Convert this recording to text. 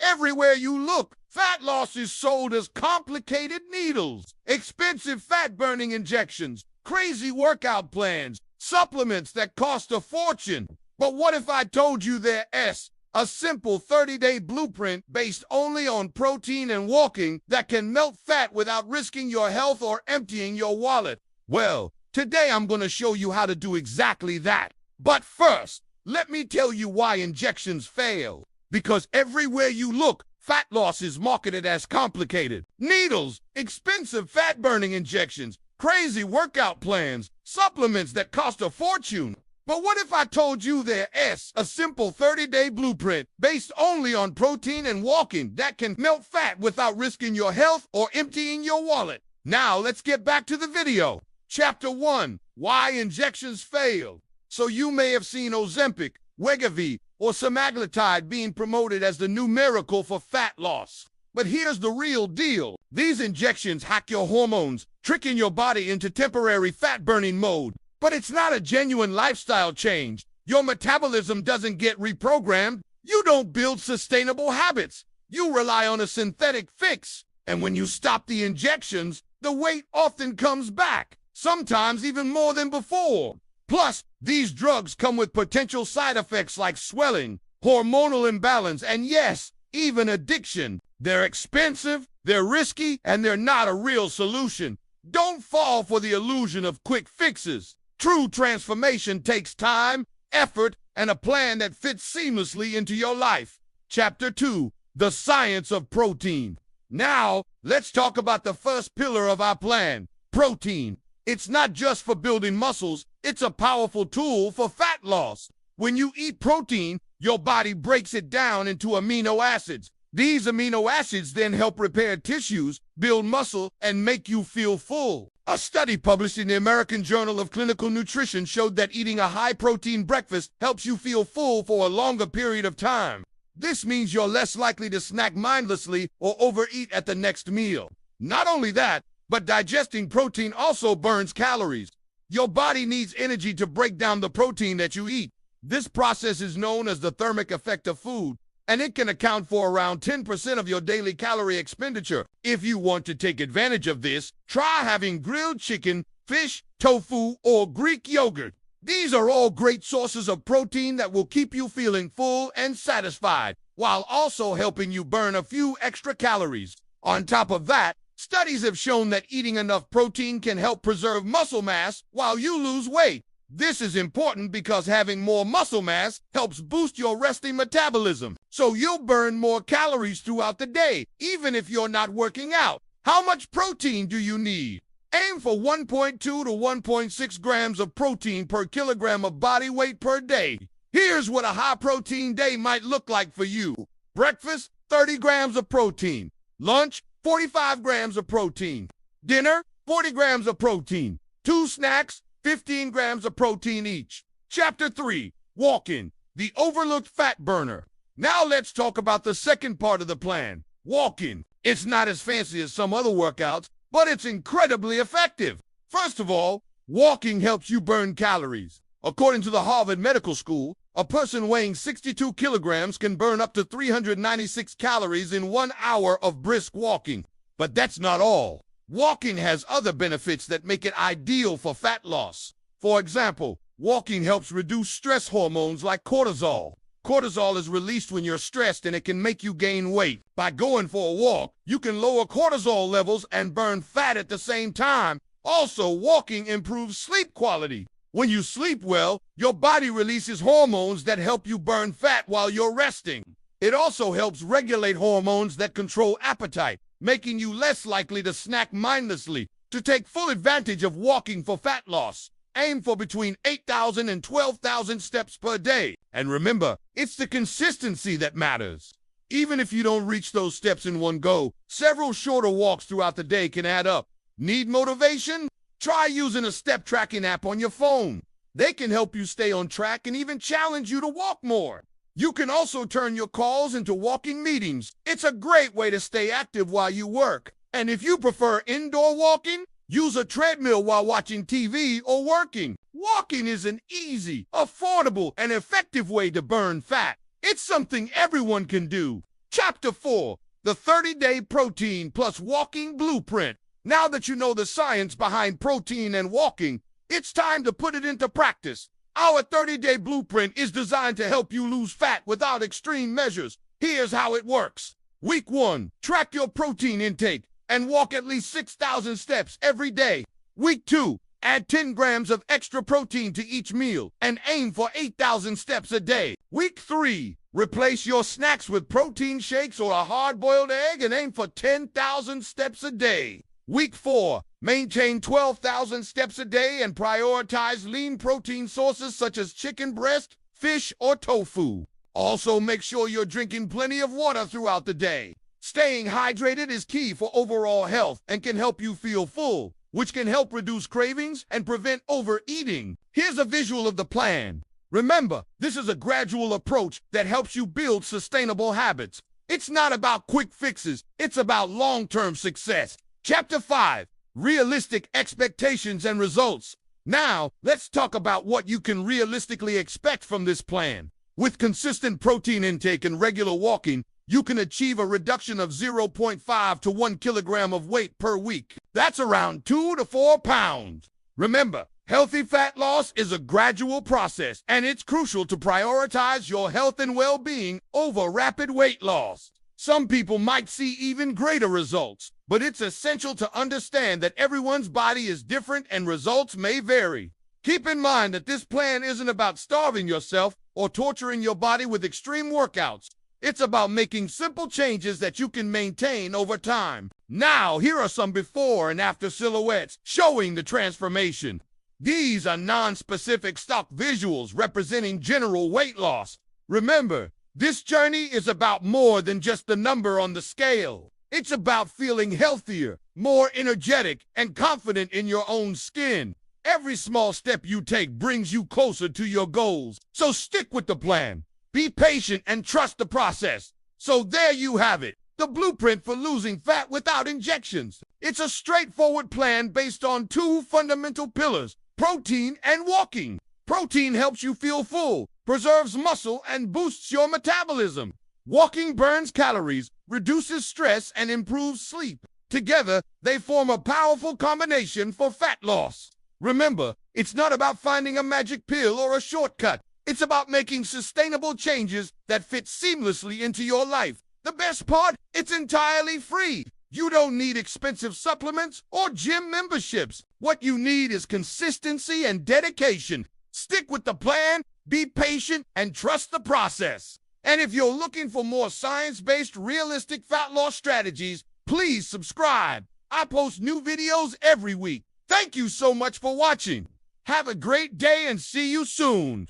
Everywhere you look, fat loss is sold as complicated needles, expensive fat-burning injections, crazy workout plans, supplements that cost a fortune. But what if I told you there's a simple 30-day blueprint based only on protein and walking that can melt fat without risking your health or emptying your wallet? Well, today I'm going to show you how to do exactly that. But first, let me tell you why injections fail. Because everywhere you look, fat loss is marketed as complicated. Needles, expensive fat-burning injections, crazy workout plans, supplements that cost a fortune. But what if I told you there's a simple 30-day blueprint based only on protein and walking that can melt fat without risking your health or emptying your wallet? Now let's get back to the video. Chapter 1, Why Injections Fail. So you may have seen Ozempic, Wegovy, or semaglutide being promoted as the new miracle for fat loss. But here's the real deal. These injections hack your hormones, tricking your body into temporary fat-burning mode. But it's not a genuine lifestyle change. Your metabolism doesn't get reprogrammed. You don't build sustainable habits. You rely on a synthetic fix. And when you stop the injections, the weight often comes back, sometimes even more than before. Plus, these drugs come with potential side effects like swelling, hormonal imbalance, and yes, even addiction. They're expensive, they're risky, and they're not a real solution. Don't fall for the illusion of quick fixes. True transformation takes time, effort, and a plan that fits seamlessly into your life. Chapter 2, The Science of Protein. Now, let's talk about the first pillar of our plan, protein. It's not just for building muscles, it's a powerful tool for fat loss. When you eat protein, your body breaks it down into amino acids. These amino acids then help repair tissues, build muscle, and make you feel full. A study published in the American Journal of Clinical Nutrition showed that eating a high-protein breakfast helps you feel full for a longer period of time. This means you're less likely to snack mindlessly or overeat at the next meal. Not only that, but digesting protein also burns calories. Your body needs energy to break down the protein that you eat. This process is known as the thermic effect of food, and it can account for around 10% of your daily calorie expenditure. If you want to take advantage of this, try having grilled chicken, fish, tofu, or Greek yogurt. These are all great sources of protein that will keep you feeling full and satisfied, while also helping you burn a few extra calories. On top of that, studies have shown that eating enough protein can help preserve muscle mass while you lose weight. This is important because having more muscle mass helps boost your resting metabolism, so you'll burn more calories throughout the day, even if you're not working out. How much protein do you need? Aim for 1.2 to 1.6 grams of protein per kilogram of body weight per day. Here's what a high-protein day might look like for you. Breakfast, 30 grams of protein. Lunch, 45 grams of protein. Dinner, 40 grams of protein. 2 snacks, 15 grams of protein each. Chapter 3, Walking, the overlooked fat burner. Now let's talk about the second part of the plan, walking. It's not as fancy as some other workouts, but it's incredibly effective. First of all, walking helps you burn calories. According to the Harvard Medical School, a person weighing 62 kilograms can burn up to 396 calories in 1 hour of brisk walking. But that's not all. Walking has other benefits that make it ideal for fat loss. For example, walking helps reduce stress hormones like cortisol. Cortisol is released when you're stressed and it can make you gain weight. By going for a walk, you can lower cortisol levels and burn fat at the same time. Also, walking improves sleep quality. When you sleep well, your body releases hormones that help you burn fat while you're resting. It also helps regulate hormones that control appetite, making you less likely to snack mindlessly. To take full advantage of walking for fat loss, aim for between 8,000 and 12,000 steps per day. And remember, it's the consistency that matters. Even if you don't reach those steps in one go, several shorter walks throughout the day can add up. Need motivation? Try using a step tracking app on your phone. They can help you stay on track and even challenge you to walk more. You can also turn your calls into walking meetings. It's a great way to stay active while you work. And if you prefer indoor walking, use a treadmill while watching TV or working. Walking is an easy, affordable, and effective way to burn fat. It's something everyone can do. Chapter 4, the 30-day protein plus walking blueprint. Now that you know the science behind protein and walking, it's time to put it into practice. Our 30-day blueprint is designed to help you lose fat without extreme measures. Here's how it works. Week 1, track your protein intake and walk at least 6,000 steps every day. Week 2, add 10 grams of extra protein to each meal and aim for 8,000 steps a day. Week 3, replace your snacks with protein shakes or a hard-boiled egg and aim for 10,000 steps a day. Week 4, maintain 12,000 steps a day and prioritize lean protein sources such as chicken breast, fish, or tofu. Also, make sure you're drinking plenty of water throughout the day. Staying hydrated is key for overall health and can help you feel full, which can help reduce cravings and prevent overeating. Here's a visual of the plan. Remember, this is a gradual approach that helps you build sustainable habits. It's not about quick fixes, it's about long-term success. Chapter 5, realistic expectations and results. Now, let's talk about what you can realistically expect from this plan. With consistent protein intake and regular walking, you can achieve a reduction of 0.5 to 1 kilogram of weight per week. That's around 2 to 4 pounds. Remember, healthy fat loss is a gradual process, and it's crucial to prioritize your health and well-being over rapid weight loss. Some people might see even greater results, but it's essential to understand that everyone's body is different and results may vary. Keep in mind that this plan isn't about starving yourself or torturing your body with extreme workouts. It's about making simple changes that you can maintain over time. Now, here are some before and after silhouettes showing the transformation. These are non-specific stock visuals representing general weight loss. Remember, this journey is about more than just the number on the scale. It's about feeling healthier, more energetic, and confident in your own skin. Every small step you take brings you closer to your goals. So stick with the plan. Be patient and trust the process. So there you have it, the blueprint for losing fat without injections. It's a straightforward plan based on 2 fundamental pillars, protein and walking. Protein helps you feel full, preserves muscle, and boosts your metabolism. Walking burns calories, reduces stress, and improves sleep. Together, they form a powerful combination for fat loss. Remember, it's not about finding a magic pill or a shortcut. It's about making sustainable changes that fit seamlessly into your life. The best part, it's entirely free. You don't need expensive supplements or gym memberships. What you need is consistency and dedication. Stick with the plan, be patient, and trust the process. And if you're looking for more science-based, realistic fat loss strategies, please subscribe. I post new videos every week. Thank you so much for watching. Have a great day and see you soon.